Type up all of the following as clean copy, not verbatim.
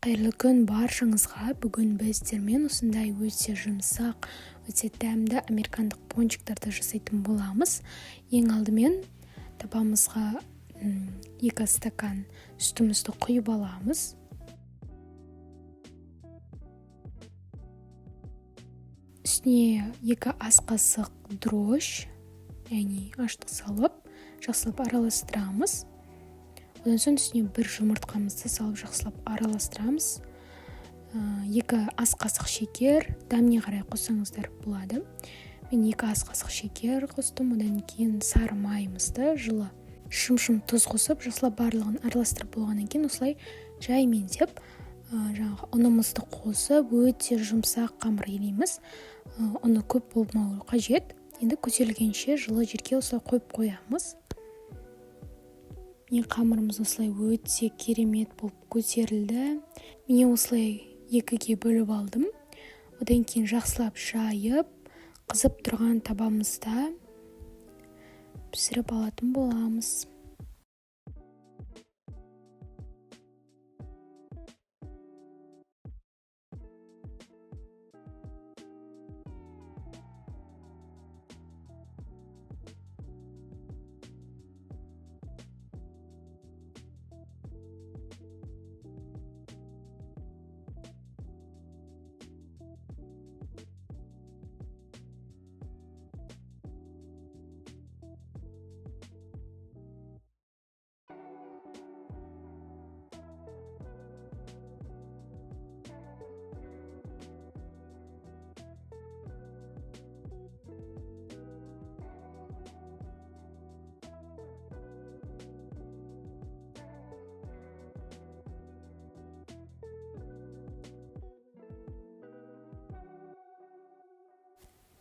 Қайырлы күн баршаңызға. Бүгін біздермен осындай өте жұмсақ, өте дәмді американдық пончиктарды жасайтын боламыз. Ең алдымен табамызға 2 стакан сүтімізді құйып аламыз. Үстіне 2 ас қасық дрожь, яғни аштық салып, жақсылап араластырамыз. Одан соң үстіне 1 жұмыртқамызды салып жақсылап араластырамыз. 2 ас қасық шекер, дәміне қарай қоссаңыздар болады. Мен 2 ас қасық шекер қостым, одан кейін сары майымызды, жылы шым-шым тұз қосып, жақсылап барлығын араластырып болғаннан кейін осылай жай меңзеп, ұнымызды қосып, өте жұмсақ қамыр илейміз. Ұны көп болмауы қажет. Енді көтерілгенше жылы жерге осылай қойып қоямыз. Мен қамырымыз осылай өте керемет болып көтерілді. Мен осылай 2-ге бөліп алдым. Одан кейін жақсылап жайып, қызып тұрған табамызда пісіріп алатын боламыз.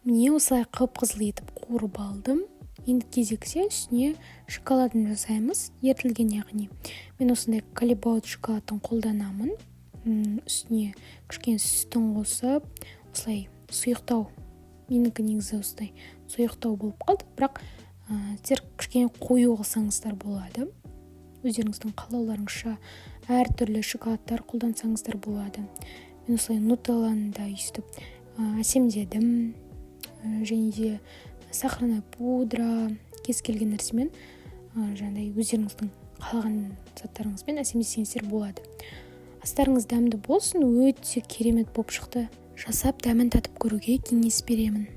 Міне осылай қып-қызыл етіп қуырып алдым. Енді кезексе үстіне шоколадын жасаймыз, ерітілген яғни. Мен осындай калибаут шоколадын қолданамын. Үстіне кішкене сүтін қосып, осылай сұйықтау. Менікі негізі осылай сұйықтау болып қалды, бірақ сіздер кішкене қою қылсаңыздар болады. Өздеріңіздің қалауларыңызша әртүрлі шоколадтар қолдансаңыздар болады. Мен осылай нутелланы да өйстіп әсемдедім. Және де сахарная пудра, кез келген нәрсемен жаңағыдай өздеріңіздің қалаған заттарыңызбен әсемдесеңіздер болады. Астарыңыз дәмді болсын, өте керемет болып шықты. Жасап дәмін татып көруге кеңес беремін.